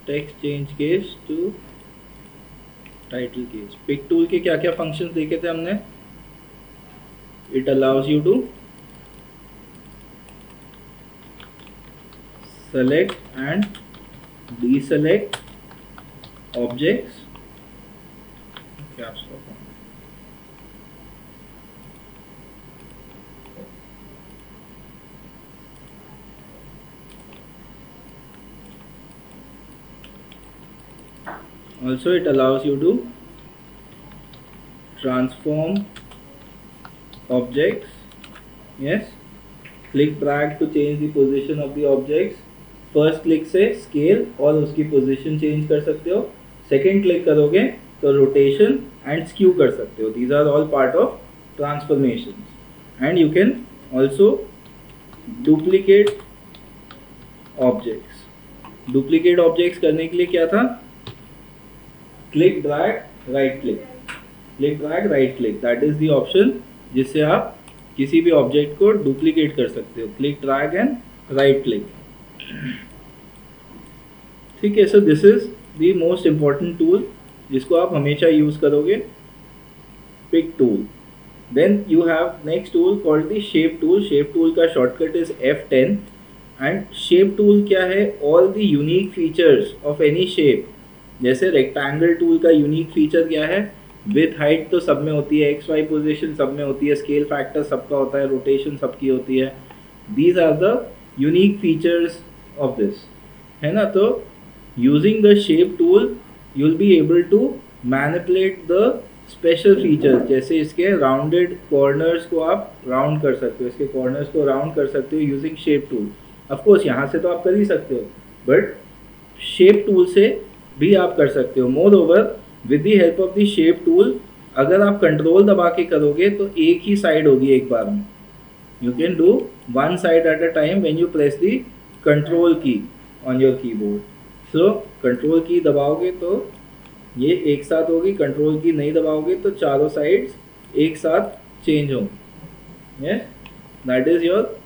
Text change case to title case. Pick tool के क्या क्या फंक्शंस देखे थे हमने? It allows you to select and deselect objects, caps lock on. Also it allows you to transform objects. Yes, click drag to change the position of the objects. First click से scale और उसकी position change कर सकते हो, second click करोगे तो rotation and skew कर सकते हो. These are all part of transformation. And you can also duplicate objects. Duplicate objects करने के लिए क्या था? Click drag right click, click drag right click, that is the option जिससे आप किसी भी ऑब्जेक्ट को डुप्लीकेट कर सकते हो. Click drag and right click. ठीक है. So this is the most important tool जिसको आप हमेशा यूज करोगे, pick tool. Then you have next tool called the shape tool. Shape tool का shortcut is F10. And shape tool क्या है? All the unique features of any shape. जैसे rectangle tool का unique feature क्या है? With height तो सब में होती है, एक्स वाई पोजिशन सब में होती है, स्केल फैक्टर सबका होता है, रोटेशन सबकी होती है. These are the unique features of this, है ना. तो using the shape tool you will be able to manipulate the special features. जैसे इसके राउंडेड कॉर्नर्स को आप राउंड कर सकते हो, इसके कॉर्नर्स को राउंड कर सकते हो यूजिंग शेप टूल. ऑफकोर्स यहाँ से तो आप कर ही सकते हो, बट शेप टूल से भी आप कर सकते हो. More over with the help of the shape tool अगर आप कंट्रोल दबा के करोगे तो एक ही साइड होगी एक बार में. You can do one side at a time when you press the control key on your keyboard. So control key दबाओगे तो ये एक साथ होगी, कंट्रोल की नहीं दबाओगे तो चारों साइड्स एक साथ चेंज होंगी. Yes, that is your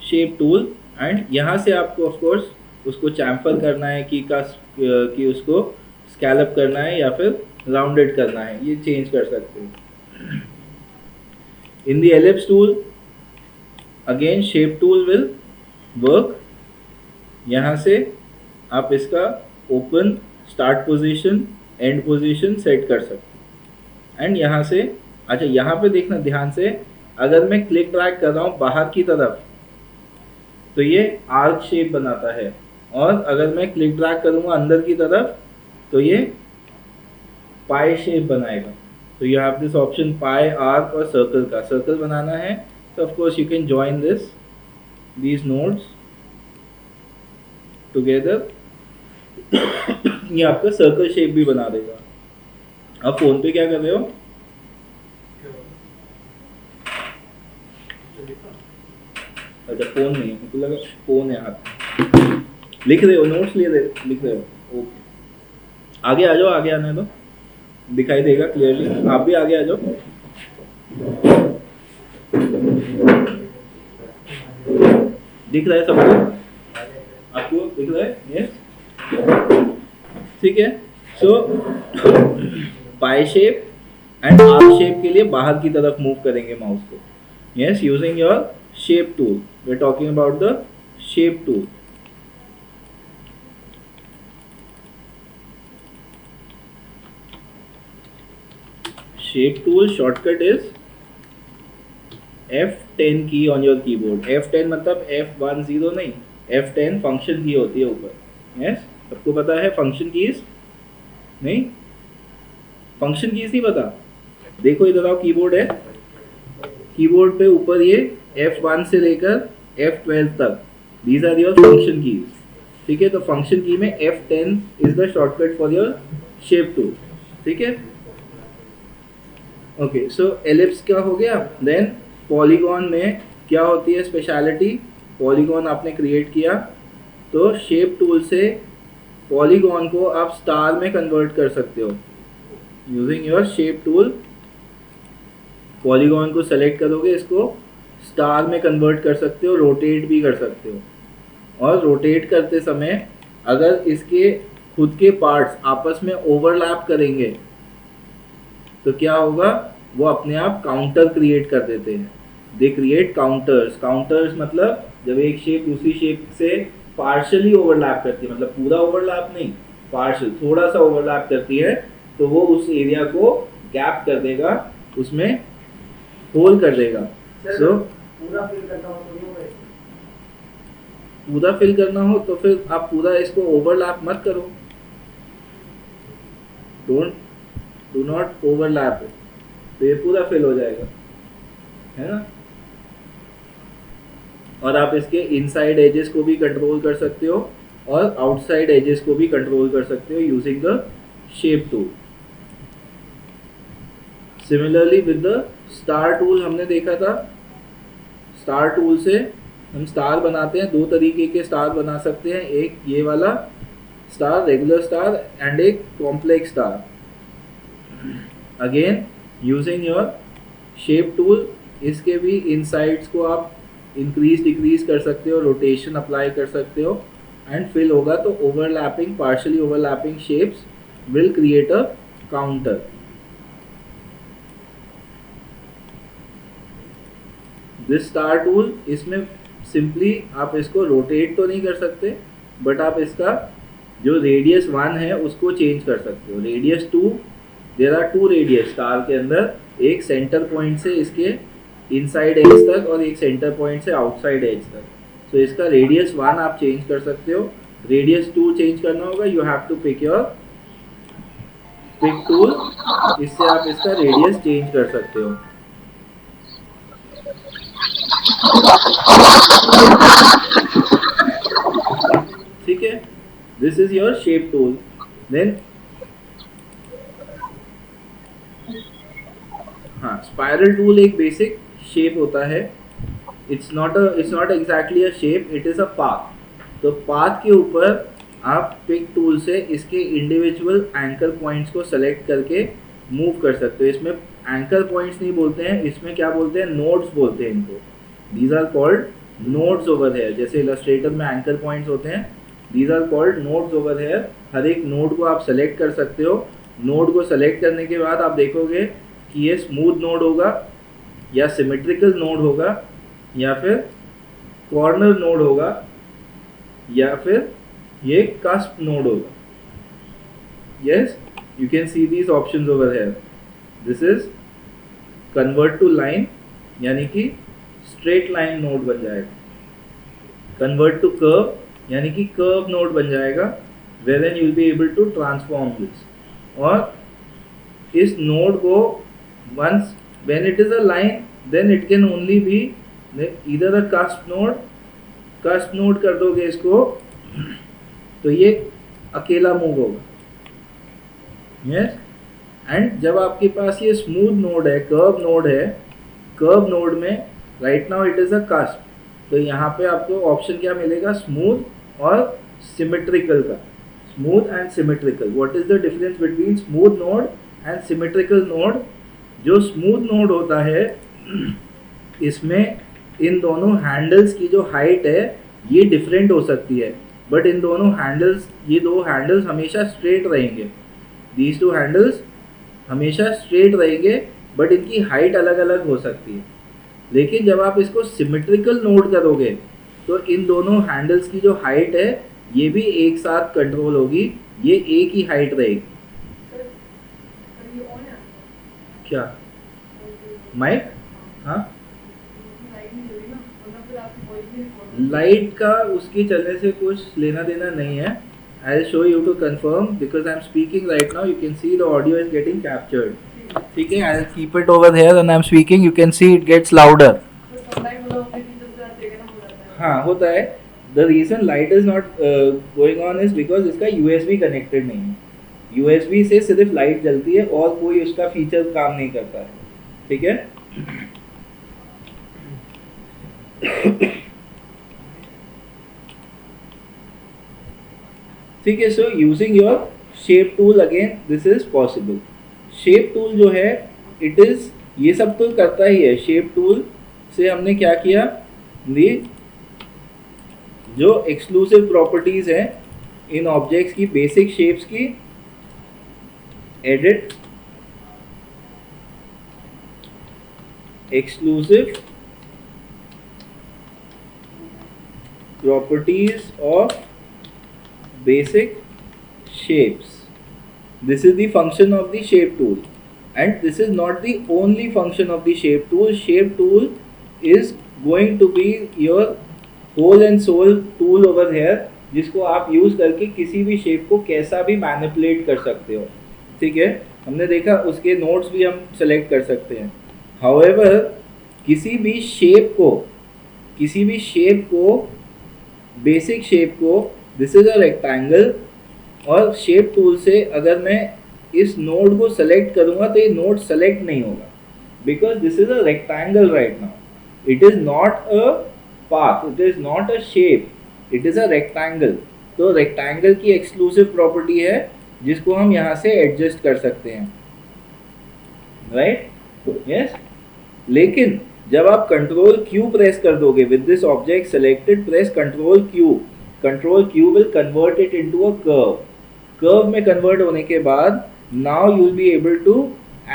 shape tool. And यहाँ से आपको ऑफकोर्स उसको चैम्फर करना है कि उसको स्कैलप करना है या फिर राउंडेड करना है, ये चेंज कर सकते हो. In the ellipse tool again shape tool will work. यहाँ से आप इसका open, start position, and position set कर सकते हो. एंड यहाँ से अच्छा यहाँ पे देखना ध्यान से, अगर मैं क्लिक ड्रैग कर रहा हूँ बाहर की तरफ तो ये आर्क शेप बनाता है, और अगर मैं क्लिक ड्रैग करूँगा अंदर की तरफ तो ये पाई शेप बनाएगा. तो you have this option pi, arc और सर्कल का. सर्कल बनाना है तो of course you can join these nodes together. ये आपका सर्कल शेप भी बना देगा. अब फोन पे क्या कर रहे हो? अच्छा फोन नहीं, मुझे लगा फोन है हाथ. लिख रहे हो? नोट्स लिख रहे हो? ओके, आगे आ जाओ. आगे आना है तो दिखाई देगा क्लियरली. आप भी आगे आ जाओ. दिख रहा है सबको? आपको दिख रहा है? यस, ठीक है. So pie shape and arc shape के लिए बाहर की तरफ मूव करेंगे माउस को. Yes, using your shape tool. We are talking about the shape tool. Shape tool shortcut is F10 की on your keyboard. F10 मतलब F10 नहीं, F10 फंक्शन की होती है ऊपर. यस, सबको पता है फंक्शन कीज? नहीं, फंक्शन कीज नहीं पता? देखो इधर आओ, कीबोर्ड है, कीबोर्ड पे ऊपर ये F1 से लेकर F12 तक, these are your function keys. ठीक है, तो फंक्शन की में F10 is the shortcut for your shape tool. ठीक है. ओके, सो एलिप्स क्या हो गया. देन पॉलीगॉन में क्या होती है स्पेशलिटी? पॉलीगॉन आपने क्रिएट किया तो शेप टूल से पॉलीगॉन को आप स्टार में कन्वर्ट कर सकते हो using your shape tool. Polygon को सेलेक्ट करोगे, इसको स्टार में कन्वर्ट कर सकते हो, रोटेट भी कर सकते हो. और रोटेट करते समय अगर इसके खुद के पार्ट्स आपस में ओवरलैप करेंगे तो क्या होगा, वो अपने आप काउंटर क्रिएट कर देते हैं। They create counters. काउंटर्स मतलब जब एक शेप दूसरी शेप से पार्शली ओवरलैप करती है, मतलब पूरा ओवरलैप नहीं, पार्शल थोड़ा सा ओवरलैप करती है, तो वो उस एरिया को गैप कर देगा, उसमें होल कर देगा। सो पूरा फिल करना हो तो नहीं होगा। पूरा फिल करना हो तो फिर आप पूरा इसको ओवरलैप मत करो, डू नॉट ओवरलैप, तो ये पूरा फिल हो जाएगा, है ना। और आप इसके इनसाइड एजेस को भी कंट्रोल कर सकते हो और आउटसाइड एजेस को भी कंट्रोल कर सकते हो using the shape tool. Similarly with the star tool हमने देखा था, स्टार टूल से हम स्टार बनाते हैं, दो तरीके के स्टार बना सकते हैं, एक ये वाला स्टार रेगुलर स्टार एंड एक complex star. Again using your shape tool इसके भी इनसाइड्स को आप इंक्रीज डिक्रीज कर सकते हो, रोटेशन अप्लाई कर सकते हो, एंड फिल होगा तो overlapping partially overlapping shapes will create a counter. This star tool, इसमें सिंपली आप इसको रोटेट तो नहीं कर सकते, बट आप इसका जो रेडियस 1 है उसको चेंज कर सकते हो, radius 2, there are 2 radius star के अंदर, एक सेंटर पॉइंट से इसके इनसाइड एज तक और एक सेंटर पॉइंट से आउटसाइड एज तक। तो इसका रेडियस 1 आप चेंज कर सकते हो, रेडियस 2 चेंज करना होगा, you have to pick your pick tool, इससे आप इसका रेडियस चेंज कर सकते हो। ठीक है, this is your shape tool. Then हाँ, स्पाइरल टूल एक बेसिक शेप होता है, it's not exactly a shape, it is a path. तो पाथ के ऊपर आप पिक टूल से इसके इंडिविजुअल एंकर पॉइंट्स को सेलेक्ट करके मूव कर सकते हो। इसमें एंकर पॉइंट्स नहीं बोलते हैं, इसमें क्या बोलते हैं, नोड्स बोलते हैं इनको। These are called nodes over here, जैसे इलस्ट्रेटर में एंकर पॉइंट्स होते हैं, these are called nodes over here. हर एक नोड को आप सेलेक्ट कर सकते हो। नोड को सेलेक्ट करने के बाद आप देखोगे कि ये स्मूथ नोड होगा या सिमेट्रिकल नोड होगा या फिर कॉर्नर नोड होगा या फिर ये कस्प नोड होगा। Yes, you can see these options over here. This is convert to line, यानी कि स्ट्रेट लाइन नोड बन जाएगा। कन्वर्ट टू कर्व, यानी कि कर्व नोड बन जाएगा, wherein you will be able to transform this। और इस नोड को once when it is a line then it can only be either a cusp node कर दोगे इसको तो ये अकेला मूव होगा। यस, एंड जब आपके पास ये स्मूथ नोड है, कर्व नोड है, कर्व नोड में right now it is a cusp, तो यहाँ पे आपको ऑप्शन क्या मिलेगा, स्मूथ और सिमेट्रिकल का। Smooth and symmetrical, what is the difference between smooth node and symmetrical node? जो स्मूथ नोड होता है इसमें इन दोनों हैंडल्स की जो हाइट है ये डिफरेंट हो सकती है, बट इन दोनों हैंडल्स, ये दो हैंडल्स हमेशा स्ट्रेट रहेंगे, दीज टू हैंडल्स हमेशा स्ट्रेट रहेंगे, बट इनकी हाइट अलग अलग हो सकती है। लेकिन जब आप इसको सिमेट्रिकल नोड करोगे तो इन दोनों हैंडल्स की जो हाइट है ये भी एक साथ कंट्रोल होगी, ये एक ही हाइट रहेगी। क्या माइक? हाँ, लाइट का उसके चलने से कुछ लेना देना नहीं है। I will show you to confirm because I am speaking right now, you can see the audio is getting captured. ठीक है, I will keep it over here and I am speaking, you can see it gets louder. हाँ, होता है। The reason light is not going on is because इसका USB connected नहीं है। USB से सिर्फ लाइट जलती है और कोई उसका फीचर काम नहीं करता है। ठीक है, ठीक है। So using your shape tool again this is possible. Shape tool जो है इट इज, ये सब तो करता ही है। शेप टूल से हमने क्या किया, जो एक्सक्लूसिव प्रॉपर्टीज हैं इन ऑब्जेक्ट्स की बेसिक शेप्स की, edit exclusive properties of basic shapes. This is the function of the shape tool, and this is not the only function of the shape tool. Shape tool is going to be your whole and soul tool over here, जिसको आप use करके किसी भी shape को कैसा भी manipulate कर सकते हो। ठीक है, हमने देखा उसके नोट्स भी हम सेलेक्ट कर सकते हैं। हाउएवर किसी भी शेप को बेसिक शेप को, दिस इज अ रेक्टेंगल, और शेप टूल से अगर मैं इस नोड को सेलेक्ट करूंगा तो ये नोड सेलेक्ट नहीं होगा, because this is a rectangle right now. It is not a path, it is not a shape, it is a rectangle. तो रेक्टेंगल की एक्सक्लूसिव प्रॉपर्टी है जिसको हम यहाँ से एडजस्ट कर सकते हैं, राइट? यस। लेकिन जब आप कंट्रोल क्यू प्रेस कर दोगे with this object selected, press control Q will convert it into a curve में कन्वर्ट होने के बाद now you will be able to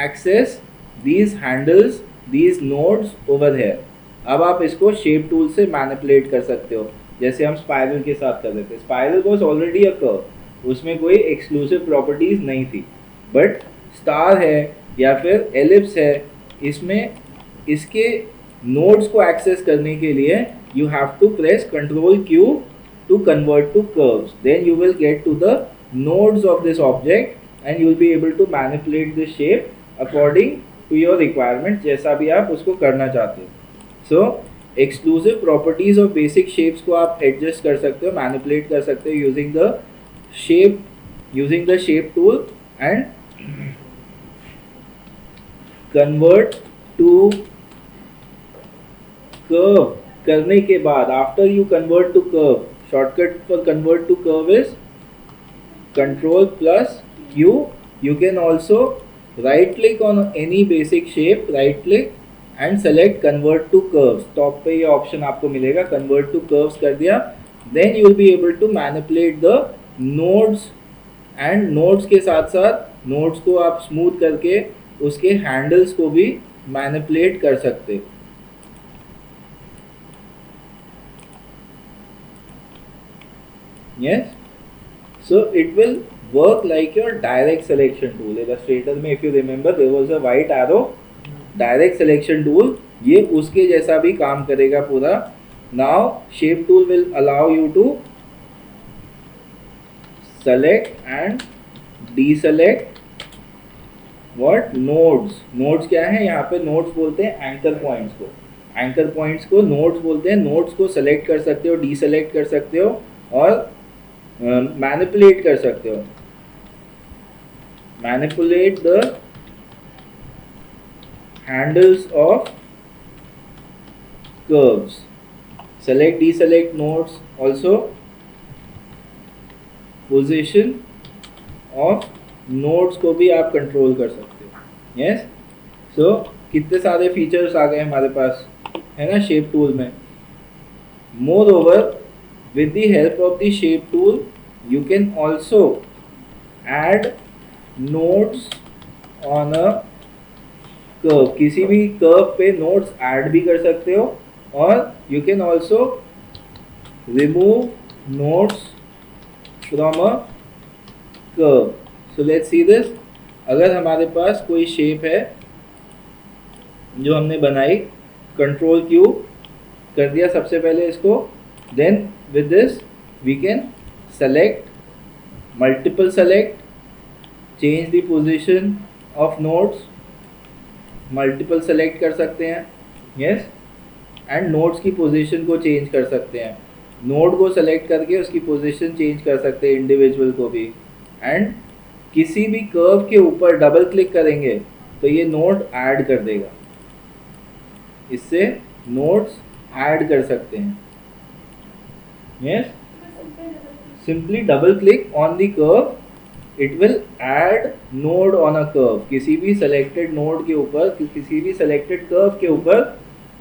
access these handles, these nodes over here. अब आप इसको शेप टूल से मैनिपुलेट कर सकते हो, जैसे हम स्पाइरल के साथ कर रहे थे। Spiral was already a curve, उसमें कोई एक्सक्लूसिव प्रॉपर्टीज नहीं थी, बट स्टार है या फिर एलिप्स है, इसमें इसके नोड्स को एक्सेस करने के लिए you have to press control Q to convert to curves, then you will get to the nodes of this object and you will be able to manipulate the shape according to your requirement, जैसा भी आप उसको करना चाहते हो। So exclusive properties of basic shapes को आप adjust कर सकते हो, manipulate कर सकते हो using the shape tool and convert to curve करने के बाद, after you convert to curve, shortcut for convert to curve is Control plus Q. You can also right click on any basic shape, right click and select convert to curves. Top पे ये option आपको मिलेगा, convert to curves कर दिया, then you will be able to manipulate the nodes, and nodes के साथ साथ nodes को आप स्मूथ करके उसके हैंडल्स को भी मैनिपुलेट कर सकते। Yes. So it will work like your direct selection tool. Illustrator में if you remember there was a white arrow, direct selection tool, ये उसके जैसा भी काम करेगा पूरा। Now shape tool will allow you to select and deselect what nodes. Nodes क्या है? यहाँ पे nodes बोलते हैं anchor points को, anchor points को nodes बोलते हैं। nodes को select कर सकते हो, deselect कर सकते हो और मैनिपुलेट कर सकते हो। Manipulate the handles of curves, select deselect nodes, also position of nodes को भी आप कंट्रोल कर सकते हो। यस। सो कितने सारे फीचर्स आ गए हमारे पास, है ना, शेप टूल में। More over, with the help of the shape tool you can also add nodes on a curve. किसी भी कर्व पे nodes add भी कर सकते हो, और you can also remove nodes from a curve. So let's see this. अगर हमारे पास कोई शेप है जो हमने बनाई, कंट्रोल क्यू कर दिया सबसे पहले इसको, then with this we can select, multiple select, change the position of nodes, multiple select कर सकते हैं। yes, and nodes की position को change कर सकते हैं। node को select करके उसकी position change कर सकते हैं, individual को भी। and किसी भी curve के ऊपर डबल क्लिक करेंगे तो ये node add कर देगा, इससे nodes add कर सकते हैं। yes, simply double click on the curve, it will add node on a curve। किसी भी selected node के ऊपर, किसी भी selected curve के ऊपर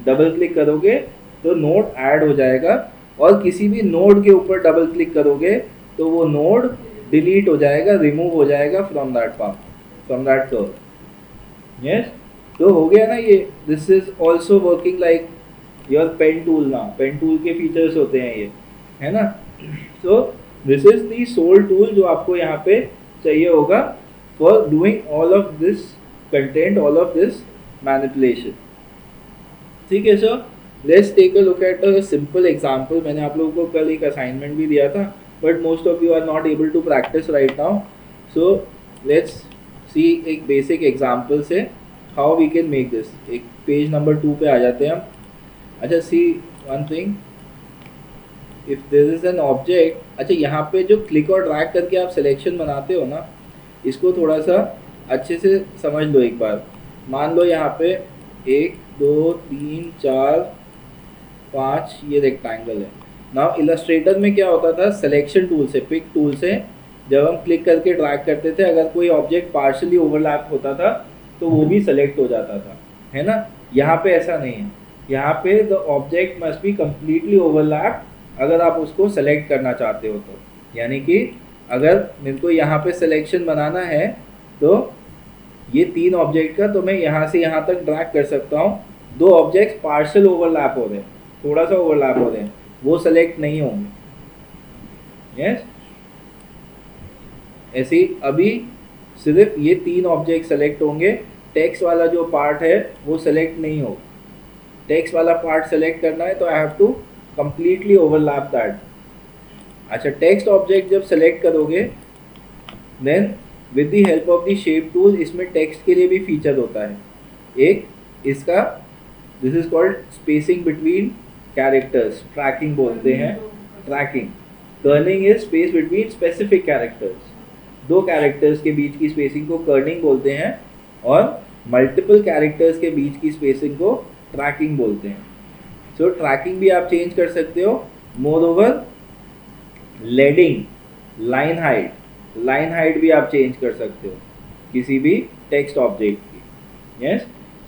डबल क्लिक करोगे तो node add हो जाएगा, और किसी भी node के ऊपर डबल क्लिक करोगे तो वो नोड डिलीट हो जाएगा, रिमूव हो जाएगा from that path, from that curve. Yes, तो हो गया ना ये। This is also working like your pen tool ना, पेन टूल के फीचर्स होते हैं ये, है ना। So this is the sole tool जो आपको यहाँ पे चाहिए होगा for doing all of this content, all of this manipulation. ठीक है sir, let's take a look at a simple example. मैंने आप लोगों को कल एक असाइनमेंट भी दिया था, but most of you are not able to practise right now. So let's see एक बेसिक एग्जांपल से how we can make this. एक पेज नंबर 2 पे आ जाते हैं हम। अच्छा, see one thing, if this is an object. अच्छा, यहाँ पे जो क्लिक और ड्रैग करके आप सिलेक्शन बनाते हो ना, इसको थोड़ा सा अच्छे से समझ लो एक बार। मान लो यहाँ पे 1 2 3 4 5 ये रेक्टेंगल है। नाउ इलस्ट्रेटर में क्या होता था, सिलेक्शन टूल से, पिक टूल से जब हम क्लिक करके ड्रैग करते थे, अगर कोई ऑब्जेक्ट पार्शली ओवरलैप होता था तो वो भी सेलेक्ट हो जाता था, है ना। यहाँ पे ऐसा नहीं है, यहाँ पे the object must be completely overlap अगर आप उसको सेलेक्ट करना चाहते हो तो। यानी कि अगर मेरे को यहाँ पे सिलेक्शन बनाना है तो ये 3 ऑब्जेक्ट का, तो मैं यहाँ से यहाँ तक ड्रैग कर सकता हूँ। 2 ऑब्जेक्ट्स पार्शियल ओवरलैप हो रहे हैं, थोड़ा सा ओवरलैप हो रहे हैं, वो सेलेक्ट नहीं होंगे। यस, ऐसे ही अभी सिर्फ ये 3 ऑब्जेक्ट सेलेक्ट होंगे, टेक्स्ट वाला जो पार्ट है वो सेलेक्ट नहीं होगा। टेक्स्ट वाला पार्ट सेलेक्ट करना है तो I have to completely overlap that. अच्छा, टेक्स्ट ऑब्जेक्ट जब सेलेक्ट करोगे then with the help of the shape tool, इसमें टेक्स्ट के लिए भी फीचर होता है एक इसका, this is called spacing between characters, tracking बोलते हैं। Tracking, kerning is space between specific characters. 2 characters के बीच की स्पेसिंग को कर्निंग बोलते हैं और मल्टीपल कैरेक्टर्स के बीच की स्पेसिंग को ट्रैकिंग बोलते हैं। सो ट्रैकिंग भी आप चेंज कर सकते हो। More over leading, line height भी आप चेंज कर सकते हो किसी भी टेक्स्ट ऑब्जेक्ट की। Yes,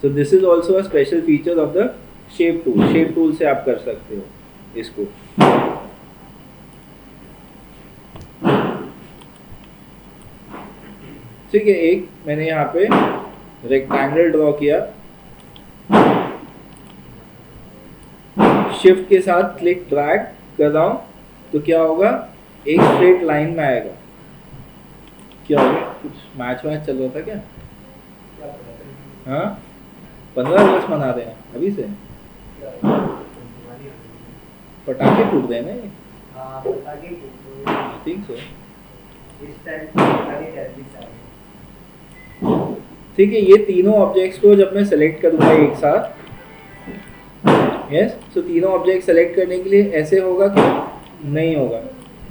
so this is also a special feature of the shape tool. Shape tool से आप कर सकते हो इसको। ठीक है, एक मैंने यहाँ पे रेक्टेंगल ड्रॉ किया, शिफ्ट के साथ क्लिक ड्रैग कर रहा हूँ तो क्या होगा, एक स्ट्रेट लाइन में आएगा। क्या होगा, कुछ मैच चल रहा था क्या? हाँ, 15 अगस्त मना रहे हैं अभी से, पटाखे फूट रहे हैं ना ये। I think so. ठीक है, ये तीनों ऑब्जेक्ट्स को जब मैं सेलेक्ट करूँगा एक साथ, यस, तो तीनों ऑब्जेक्ट सेलेक्ट करने के लिए ऐसे होगा कि नहीं होगा,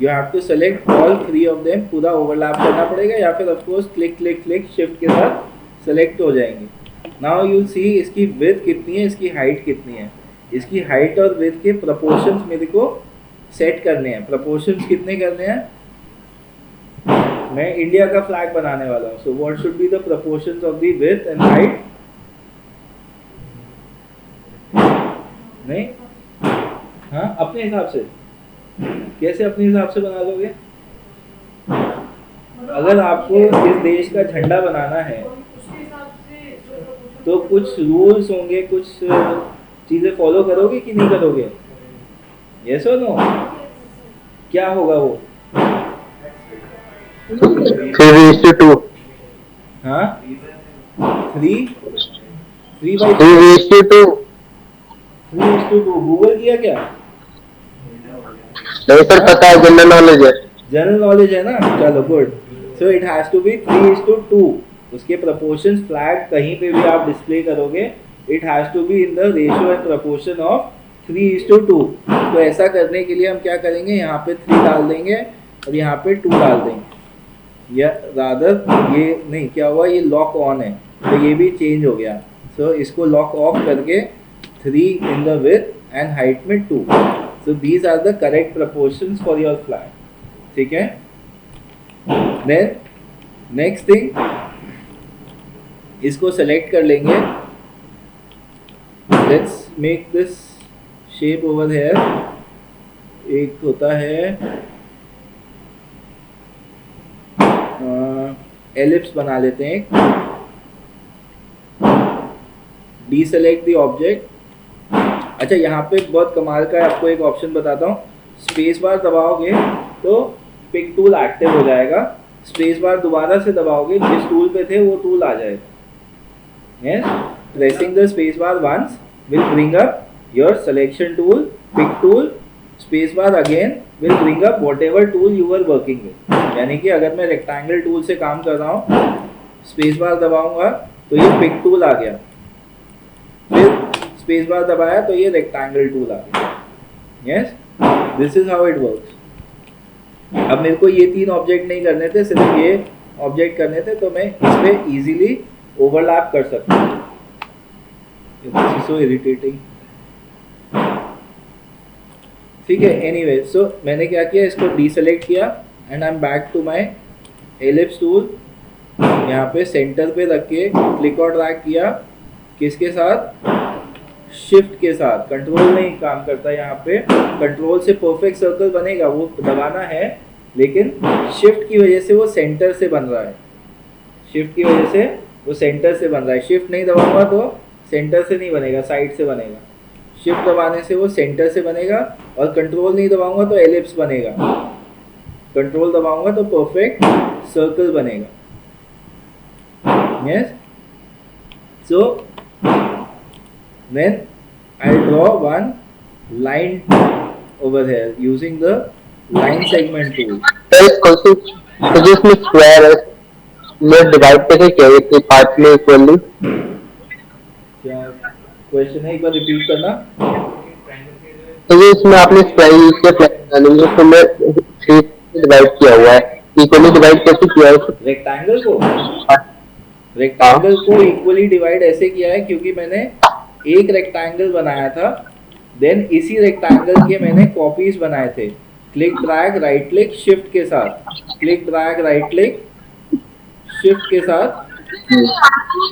you have to select all 3 of them, पूरा ओवरलैप करना पड़ेगा, या फिर of course click click click shift के साथ सेलेक्ट हो जाएंगे। नाउ यू सी इसकी विड्थ कितनी है, इसकी हाइट कितनी है। इसकी हाइट और विड्थ के प्रोपोर्शंस मेरे को सेट करने हैं। प्रोपोर्शंस कितने करने हैं, मैं इंडिया का फ्लैग बनाने वाला हूँ, so what should be the proportions of the width and height. नहीं, हाँ, अपने हिसाब से। कैसे अपने हिसाब से बना लोगे? अगर आपको इस देश का झंडा बनाना है तो कुछ रूल्स होंगे, कुछ चीजें फॉलो करोगे कि नहीं करोगे? यस और नो? क्या होगा वो? 3:2। हाँ, 3 3:2। गूगल किया क्या? नहीं सर, पता है, जनरल नॉलेज है। जनरल नॉलेज है ना, चलो good. So it has to be 3:2। उसके प्रोपोर्शंस फ्लैग कहीं पे भी आप डिस्प्ले करोगे, it has to be in the ratio and proportion of 3:2। तो ऐसा करने के लिए हम क्या करेंगे, यहाँ पे 3 डाल देंगे और यहाँ पे 2 डाल देंगे, या रादर ये नहीं, क्या हुआ, ये लॉक ऑन है तो ये भी चेंज हो गया। सो इसको लॉक ऑफ करके 3 in the width and height में 2। So these are the correct proportions for your flag. ठीक है, देन नेक्स्ट थिंग, इसको सेलेक्ट कर लेंगे। Let's make this shape over here. एक होता है एलिप्स बना लेते हैं एक। Deselect the object. अच्छा, यहाँ पे बहुत कमाल का आपको एक ऑप्शन बताता हूँ। स्पेस बार दबाओगे तो पिक टूल एक्टिव हो जाएगा। स्पेस बार दोबारा से दबाओगे, जिस टूल पे थे वो टूल आ जाएगा। Yes, pressing the space bar once will bring up your selection tool, pick tool. Space bar again will bring up whatever tool you are working with. यानी कि अगर मैं रेक्टेंगल टूल से काम कर रहा हूँ, स्पेस बार दबाऊंगा तो ये पिक टूल आ गया, फिर स्पेस बार दबाया तो ये रेक्टेंगल टूल आ गया। Yes, this is how it works. अब मेरे को ये 3 ऑब्जेक्ट नहीं करने थे, सिर्फ ये ऑब्जेक्ट करने थे, तो मैं इस पे इजीली ओवरलैप कर सकता हूँ। This is so irritating. ठीक है, एनीवे, सो मैंने क्या किया, इसको डीसेलेक्ट किया and I am back to my ellipse tool. यहाँ पे सेंटर पे रख के क्लिक और ड्रैग किया, किसके साथ, शिफ्ट के साथ। कंट्रोल नहीं काम करता यहाँ पे, कंट्रोल से परफेक्ट सर्कल बनेगा, वो दबाना है, लेकिन शिफ्ट की वजह से वो सेंटर से बन रहा है। शिफ्ट की वजह से वो सेंटर से बन रहा है। शिफ्ट नहीं दबाऊंगा तो सेंटर से नहीं बनेगा, साइड से बनेगा। शिफ्ट दबाने से वो सेंटर से बनेगा, और कंट्रोल नहीं दबाऊंगा तो एलिप्स बनेगा। कंट्रोल दबाऊंगा तो परफेक्ट सर्कल बनेगा। Yes, so then I'll draw one line over here using the line segment tool. तो जिसमें स्क्वायर है, मैं डिवाइड कैसे किया इतने पार्ट में इक्वली? क्या क्वेश्चन है, एक बार रिपीट करना। तो जो इसमें आपने स्क्वायर यूज किया प्लान, तो मैं 3 डिवाइड किया हुआ है, इक्वली डिवाइड कैसे किया है? रेक्टेंगल को इक्वली डिवाइड ऐसे किया है क्योंकि मैंने एक रेक्टेंगल बनाया था, देन इसी रेक्टेंगल के मैंने कॉपीज बनाए थे। Click drag right click shift के साथ, click drag right click shift के साथ,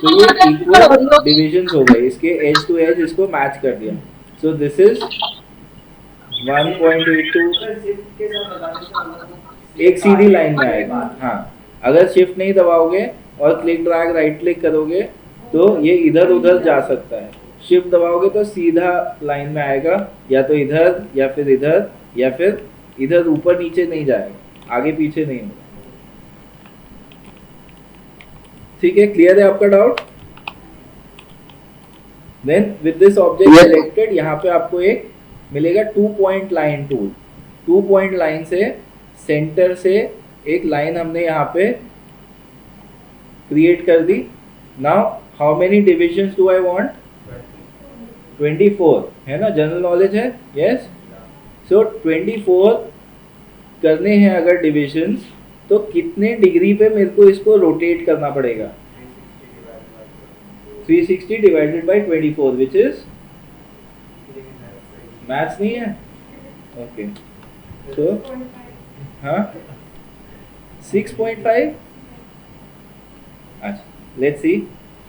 तो ये इक्वल डिविजन्स हो गए, इसके एज टू एज इसको मैच कर दिया। सो दिस इज 1.82, एक सीधी लाइन में आएगा। हाँ, अगर शिफ्ट नहीं दबाओगे और क्लिक ड्रैग राइट क्लिक करोगे तो ये इधर उधर जा सकता है। शिफ्ट दबाओगे तो सीधा लाइन में आएगा, या तो इधर या फिर इधर, या फिर इधर ऊपर नीचे नहीं जाएगा, आगे पीछे नहीं होगा। ठीक है, क्लियर है आपका doubt? Then with this object selected, यहाँ पे आपको एक मिलेगा 2 point line tool. 2 point line से सेंटर से एक लाइन हमने यहाँ पे क्रिएट कर दी। Now how many divisions do I want? 24 है ना, जनरल नॉलेज है। यस, सो 24 करने हैं अगर डिविजन्स, तो कितने डिग्री पे मेरे को इसको रोटेट करना पड़ेगा? 360 divided by 24, which is, maths नहीं है, ओके, सो हाँ 6.5। अच्छा, let's see,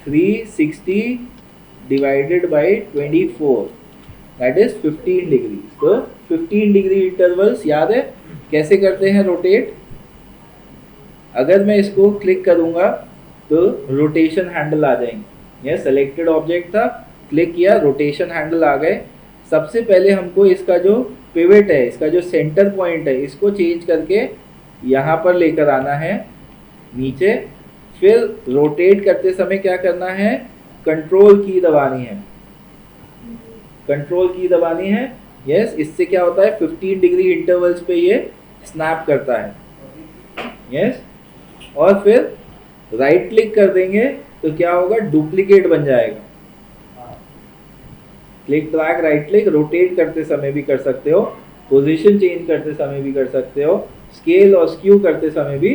360 divided by 24, that is 15 degree. तो 15 डिग्री इंटरवल्स याद है कैसे करते हैं रोटेट? अगर मैं इसको क्लिक करूंगा तो रोटेशन हैंडल आ जाएंगे। यह सेलेक्टेड ऑब्जेक्ट था, क्लिक किया, रोटेशन हैंडल आ गए। सबसे पहले हमको इसका जो पिवट है, इसका जो सेंटर पॉइंट है, इसको चेंज करके यहाँ पर लेकर आना है नीचे। फिर रोटेट करते समय क्या करना है? कंट्रोल की दबानी है, कंट्रोल की दबानी है। यस, इससे क्या होता है, 15 डिग्री इंटरवल्स पे ये स्नैप करता है। यस, और फिर राइट क्लिक कर देंगे तो क्या होगा, डुप्लीकेट बन जाएगा। Click drag right click, rotate करते समय भी कर सकते हो, पोजीशन चेंज करते समय भी कर सकते हो, स्केल और स्क्यू करते समय भी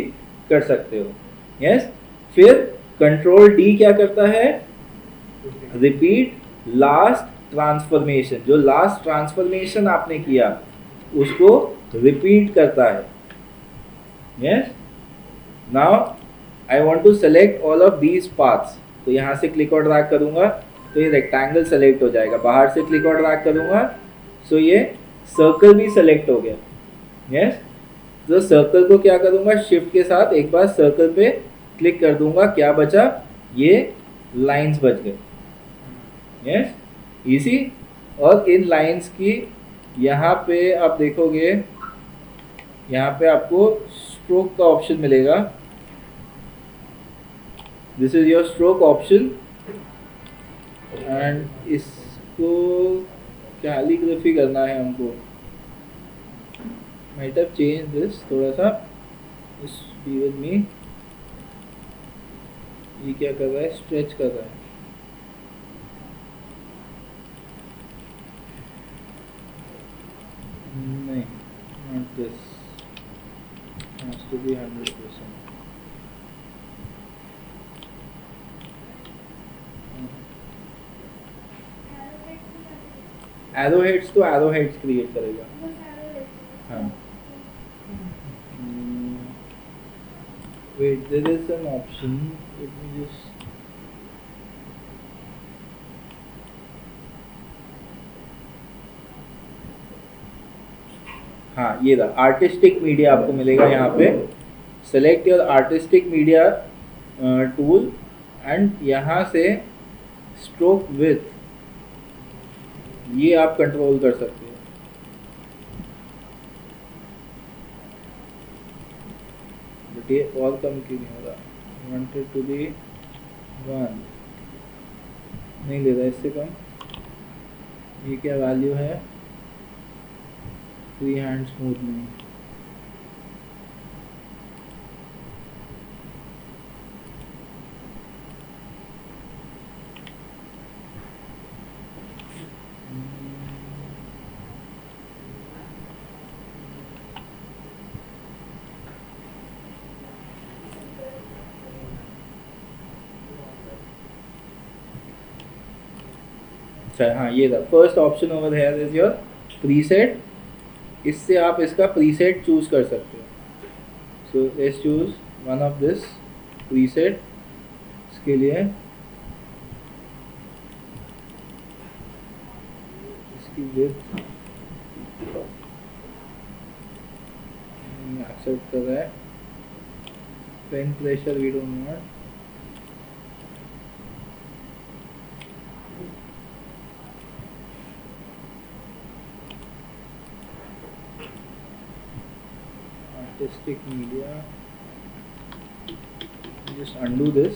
कर सकते हो। यस, फिर कंट्रोल डी क्या करता है, रिपीट लास्ट ट्रांसफॉर्मेशन। जो लास्ट ट्रांसफॉर्मेशन आपने किया उसको रिपीट करता है। Yes, now I want to select all of these paths. तो यहाँ से क्लिक और ड्रैग करूंगा तो ये रेक्टेंगल सेलेक्ट हो जाएगा। बाहर से क्लिक और ड्रैग करूंगा सो ये सर्कल भी सेलेक्ट हो गया। यस, तो सर्कल को क्या करूंगा, शिफ्ट के साथ एक बार सर्कल पे क्लिक कर दूंगा, क्या बचा, ये लाइंस बच गए। Yes, easy. और इन लाइंस की यहाँ पे आप देखोगे, यहाँ पे आपको स्ट्रोक का ऑप्शन मिलेगा। This is your stroke option and इसको कैलीग्राफी करना है हमको। might have changed this थोड़ा सा, just be with me। ये क्या कर रहा है, स्ट्रेच कर रहा है। नहीं, not this, has to be 100%। Arrow heads तो एरो हेड्स क्रिएट करेगा। हाँ, wait, there is an option, let me just, हाँ ये रहा, आर्टिस्टिक मीडिया आपको मिलेगा यहाँ पे। Select your artistic media tool and यहाँ से स्ट्रोक विथ ये आप कंट्रोल कर सकते हो। बट ये और कम क्यों नहीं हो रहा, वांटेड टू बी 1, नहीं ले रहा इससे कम। ये क्या वैल्यू है, फ्री हैंड स्मूथ नहीं। अच्छा हाँ, ये था first option over here is your preset. इससे आप इसका प्रीसेट चूज कर सकते हो। So let's choose one of this preset. इसके लिए इसकी विड्थ एक्सेप्ट कर रहा है। Pen pressure we don't want. Artistic media, just undo this।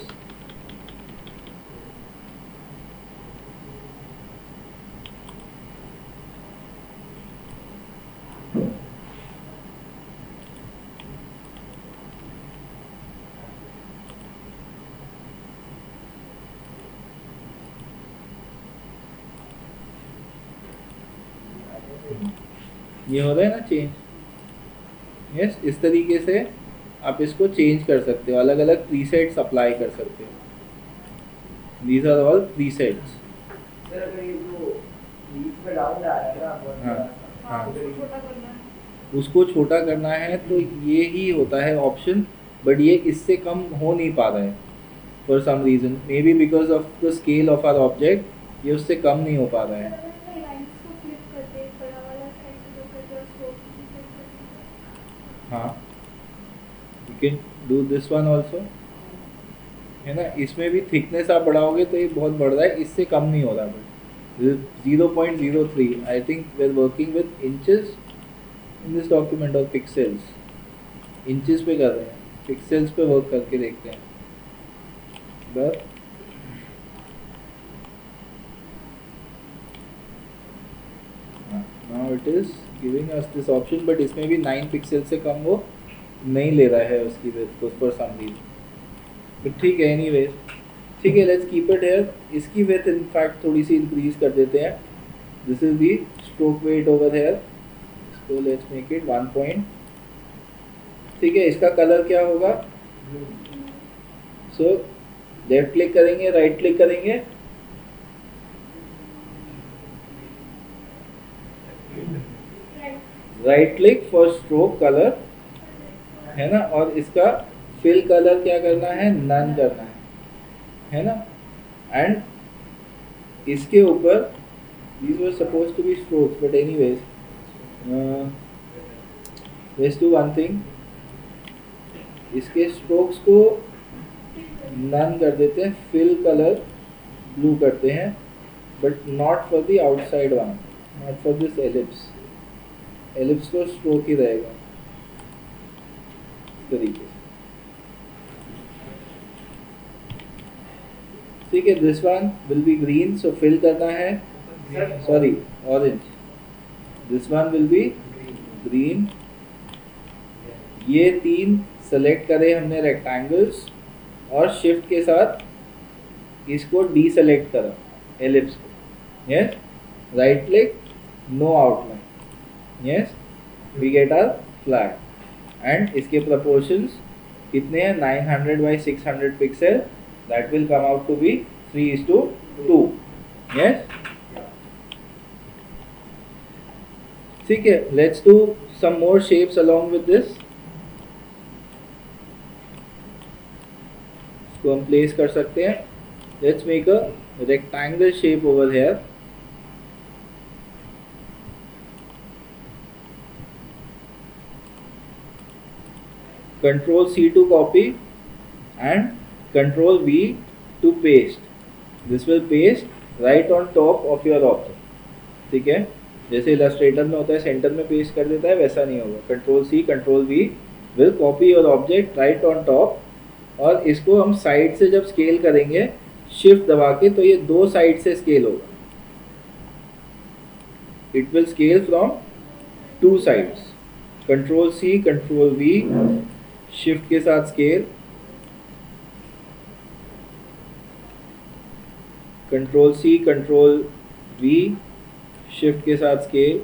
ये हो रहा है ना चेंज। यस, इस तरीके से आप इसको चेंज कर सकते हो, अलग अलग प्रीसेट्स अप्लाई कर सकते हो। These are all presets. Sir अगर ये जो बीच में डाउन आ रहा है ना बहुत हाँ, बड़ा सा, हाँ। तो उसको छोटा करना है। उसको छोटा करना है तो ये ही होता है ऑप्शन, बट ये इससे कम हो नहीं पा रहा है for some reason, may be because of the scale of our object, ये उससे कम नहीं हो पा रहा है। हाँ, you can do this one also, है ना। इसमें भी थिकनेस आप बढ़ाओगे तो ये बहुत बढ़ रहा है, इससे कम नहीं हो रहा। But 0.03, I think we are working with inches in this document और पिक्सेल्स। इंचेस पे कर रहे हैं, पिक्सेल्स पे वर्क करके देखते हैं। बस now it is giving us this option, but इसमें भी 9 पिक्सल से कम वो नहीं ले रहा है उसकी विड्थ को फॉर सम रीजन। बट ठीक है, एनीवेज ठीक है, लेट्स कीप इट हियर। इसकी विड्थ इनफैक्ट थोड़ी सी इंक्रीज कर देते हैं। This is the stroke weight over here. इसको लेट्स मेक इट 1 पॉइंट। ठीक है, इसका कलर क्या होगा, सो लेफ्ट क्लिक करेंगे, राइट क्लिक करेंगे, right click for stroke colour, है ना। और इसका फिल कलर क्या करना है, नन करना है ना। एंड इसके ऊपर these were supposed to be strokes, but anyways let's do one thing। इसके स्ट्रोक्स को नन कर देते हैं, फिल कलर ब्लू करते हैं, but not for the outside one, not for this ellipse. Ellipse तो स्ट्रोक ही रहेगा इस तरीके से, ठीक है। This one will be green, so fill करना है, sorry orange. This one will be green. ये तीन सेलेक्ट करे हमने रेक्टेंगल्स, और शिफ्ट के साथ इसको डीसेलेक्ट करा एलिप्स को, yes. Right click, no outline, yes, we get our flag. And इसके प्रोपोर्शंस कितने हैं, 900 by 600 pixel, that will come out to be 3:2, yes. ठीक है, let's do some more shapes along with this. इसको हम place कर सकते हैं। Let's make a rectangle shape over here. Control C to copy and Control V to paste. This will paste right on top of your object, ठीक है। जैसे Illustrator में होता है सेंटर में पेस्ट कर देता है, वैसा नहीं होगा। Control C Control V will copy your object right on top, और इसको हम साइड से जब स्केल करेंगे शिफ्ट दबा के, तो ये दो साइड से स्केल होगा। It will scale from two sides. Control C Control V, shift के साथ scale, control C control V, shift के साथ स्केल।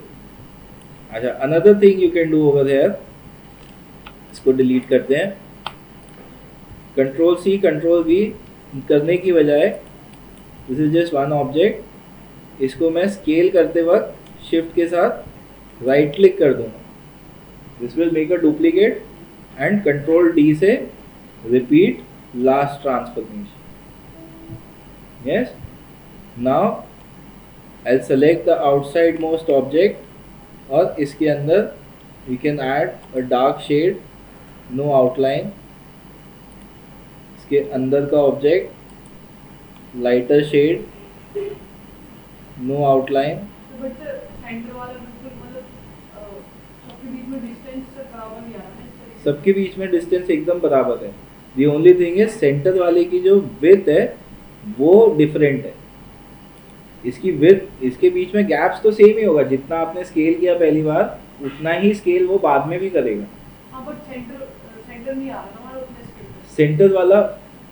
अच्छा, another thing you can do over here, इसको डिलीट करते हैं। कंट्रोल सी कंट्रोल वी करने की बजाय, this is just one object, इसको मैं स्केल करते वक्त शिफ्ट के साथ राइट क्लिक कर दूंगा। This will make a duplicate, and control D से repeat last transformation, yes. Now I select the outside most object, और इसके अंदर we can add a dark shade, no outline. इसके अंदर का object lighter shade, no outline. Centre वाला बिल्कुल मतलब सबके बीच में डिस्टेंस बराबर नहीं आ रहा है। सबके बीच में डिस्टेंस एकदम बराबर है। दी ओनली थिंग है सेंटर वाले की जो विड्थ है वो डिफरेंट है। इसकी विड्थ, इसके बीच में गैप्स तो सेम ही होगा, जितना आपने स्केल किया पहली बार उतना ही स्केल वो बाद में भी करेगा। हाँ, बट सेंटर नहीं आ रहा हमारा उतने स्केल। सेंटर वाला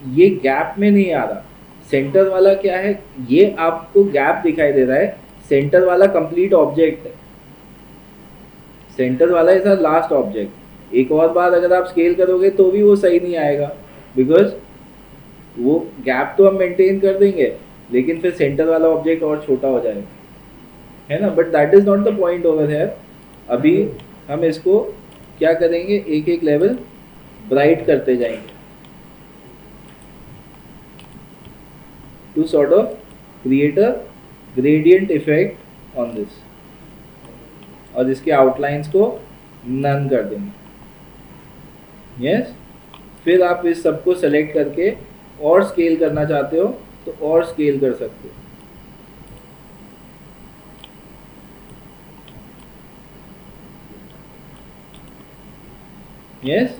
ये गैप में नहीं आ रहा। सेंटर वाला क्या है, ये आपको गैप दिखाई दे रहा है, सेंटर वाला कंप्लीट ऑब्जेक्ट है। सेंटर वाला इज लास्ट ऑब्जेक्ट। एक और बार अगर आप स्केल करोगे तो भी वो सही नहीं आएगा, बिकॉज वो गैप तो हम मेंटेन कर देंगे लेकिन फिर सेंटर वाला ऑब्जेक्ट और छोटा हो जाएगा, है ना। But that is not the point over here. अभी हम इसको क्या करेंगे, एक एक लेवल ब्राइट करते जाएंगे to sort of create a gradient effect on this, और इसके आउटलाइंस को नन कर देंगे, यस। फिर आप इस सबको सेलेक्ट करके और स्केल करना चाहते हो तो और स्केल कर सकते हो, यस।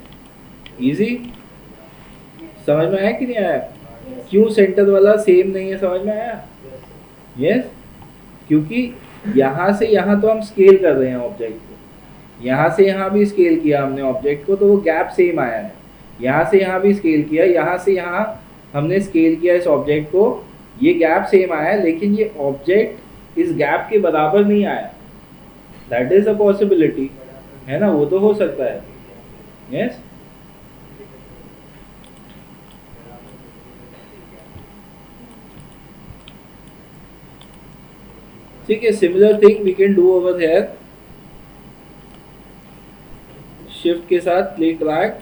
इजी, समझ में आया कि नहीं आया? क्यों सेंटर वाला सेम नहीं है, समझ में आया? यस, क्योंकि यहाँ से यहाँ तो हम स्केल कर रहे हैं ऑब्जेक्ट को, यहाँ से यहाँ भी स्केल किया हमने ऑब्जेक्ट को, तो वो गैप सेम आया है। यहाँ से यहाँ भी स्केल किया, यहाँ से यहाँ हमने स्केल किया इस ऑब्जेक्ट को, ये गैप सेम आया है, लेकिन ये ऑब्जेक्ट इस गैप के बराबर नहीं आया। दैट इज अ पॉसिबिलिटी, है ना, वो तो हो सकता है, यस। ठीक है, similar thing we can do over here. Shift के साथ क्लिक ड्रैग,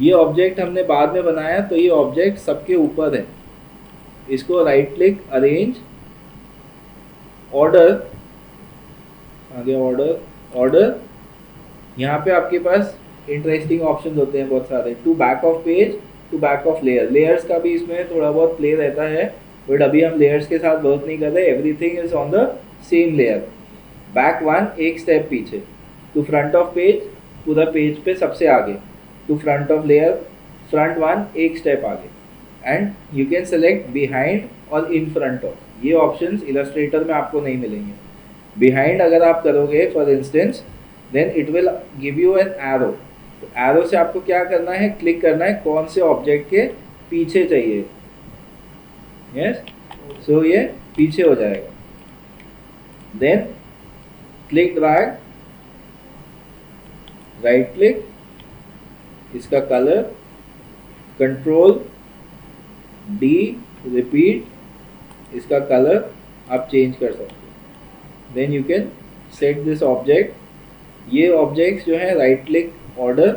ये ऑब्जेक्ट हमने बाद में बनाया तो ये ऑब्जेक्ट सबके ऊपर है, इसको राइट क्लिक अरेंज, ऑर्डर, आगे ऑर्डर, ऑर्डर। यहाँ पे आपके पास इंटरेस्टिंग ऑप्शंस होते हैं बहुत सारे, to back of page, to back of layer. Layers का भी इसमें थोड़ा बहुत प्ले रहता है, बट अभी हम लेयर्स के साथ वर्क नहीं कर रहे, everything is on the same layer. Back one एक स्टेप पीछे, टू फ्रंट ऑफ पेज पूरा पेज पे सबसे आगे, to front of layer front one एक स्टेप आगे, and you can select behind और इन फ्रंट ऑफ। ये ऑप्शंस इलस्ट्रेटर में आपको नहीं मिलेंगे। बिहाइंड अगर आप करोगे for instance, then it will give you an arrow. तो एरो से आपको क्या करना है, क्लिक करना है कौन से ऑब्जेक्ट के पीछे चाहिए। यस, सो ये पीछे हो जाएगा। Then click drag, right click, इसका कलर, कंट्रोल डी रिपीट, इसका कलर आप चेंज कर सकते हो। Then you can set this object. ये ऑब्जेक्ट्स जो है right click order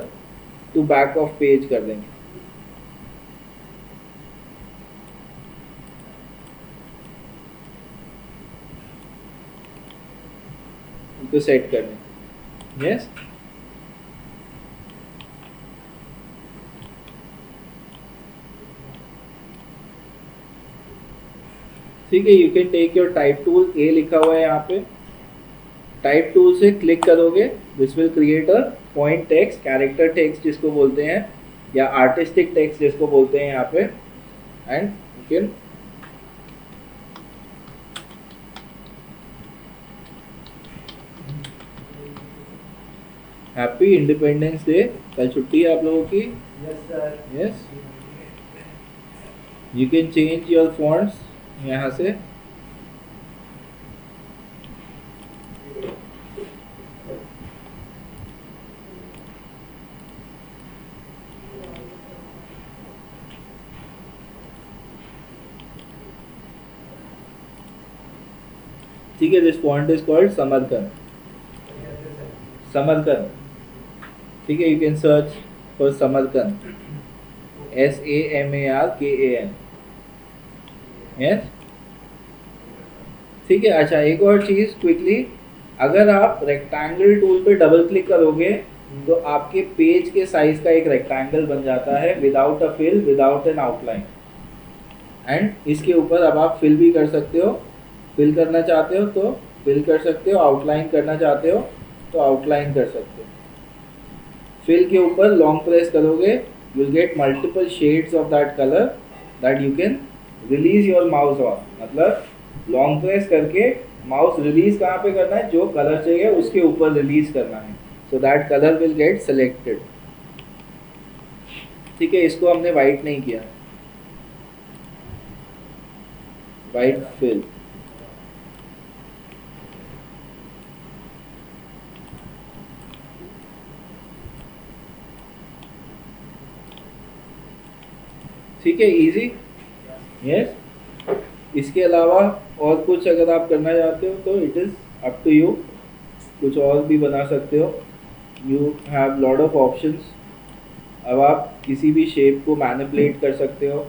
to back of page कर देंगे। इनको सेट कर दें। यस, ठीक है। You can take your type tool, A लिखा हुआ है यहाँ पे। टाइप टूल से क्लिक करोगे, this will create a point text, character text जिसको बोलते हैं, या आर्टिस्टिक टेक्स्ट जिसको बोलते हैं यहाँ पे। And you can happy independence day. कल छुट्टी है आप लोगों की। Yes, sir. Yes, you can change your fonts यहाँ से। ठीक है, this font is called Samarkand. Samarkand, ठीक है। You can search for Samarkand, SAMARKAN। Yes, ठीक है। अच्छा, एक और चीज़ क्विकली, अगर आप रेक्टेंगल टूल पे डबल क्लिक करोगे तो आपके पेज के साइज का एक रेक्टेंगल बन जाता है without a fill, without an outline. And इसके ऊपर अब आप फिल भी कर सकते हो। फिल करना चाहते हो तो फिल कर सकते हो, आउटलाइन करना चाहते हो तो आउटलाइन कर सकते हो। फिल के ऊपर लॉन्ग प्रेस करोगे, you will get multiple shades of that colour that you can release your mouse on. मतलब लॉन्ग प्रेस करके माउस रिलीज कहाँ पे करना है, जो कलर चाहिए उसके ऊपर रिलीज करना है, so that colour will get selected. ठीक है, इसको हमने वाइट नहीं किया, वाइट फिल। ठीक है, इजी। यस, इसके अलावा और कुछ अगर आप करना चाहते हो तो it is up to you, कुछ और भी बना सकते हो। You have lot of options. अब आप किसी भी शेप को मैनिपुलेट कर सकते हो,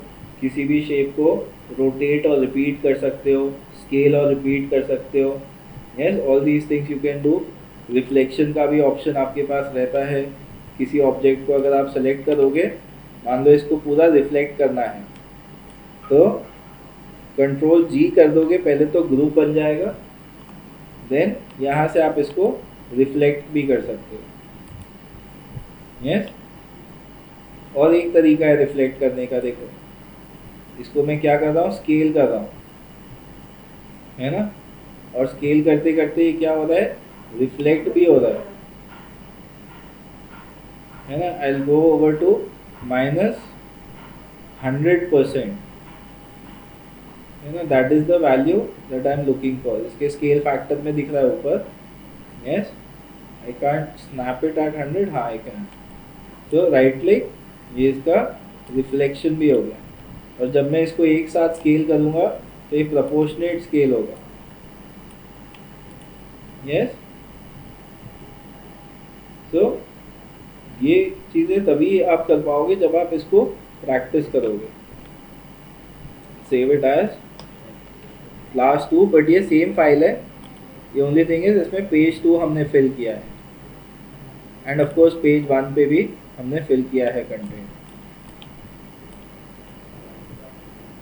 किसी भी शेप को रोटेट और रिपीट कर सकते हो, स्केल और रिपीट कर सकते हो। Yes, all these things you can do. Reflection का भी ऑप्शन आपके पास रहता है। किसी ऑब्जेक्ट को अगर आप सेलेक्ट करोगे, मान लो इसको पूरा रिफ्लेक्ट करना है, तो कंट्रोल जी कर दोगे, पहले तो ग्रुप बन जाएगा, देन यहाँ से आप इसको रिफ्लेक्ट भी कर सकते हो। यस, और एक तरीका है रिफ्लेक्ट करने का, देखो इसको मैं क्या कर रहा हूँ, स्केल कर रहा हूँ, है ना। और स्केल करते करते ये क्या हो रहा है, रिफ्लेक्ट भी हो रहा है ना। I will go over to -100%, है ना, that is the value that I am looking for. इसके स्केल फैक्टर में दिख रहा है ऊपर। Yes, I can't snap it at 100, हाँ आई कैन। तो राइट क्लिक, ये इसका रिफ्लेक्शन भी हो गया। और जब मैं इसको एक साथ स्केल करूँगा तो ये प्रोपोर्शनेट स्केल होगा। यस, तो ये चीज़ें तभी आप कर पाओगे जब आप इसको प्रैक्टिस करोगे। Save it as class 2, but ये सेम फाइल है। ये ओनली थिंग इज इसमें पेज 2 हमने फिल किया है, एंड ऑफ कोर्स पेज 1 पे भी हमने फिल किया है कंटेंट।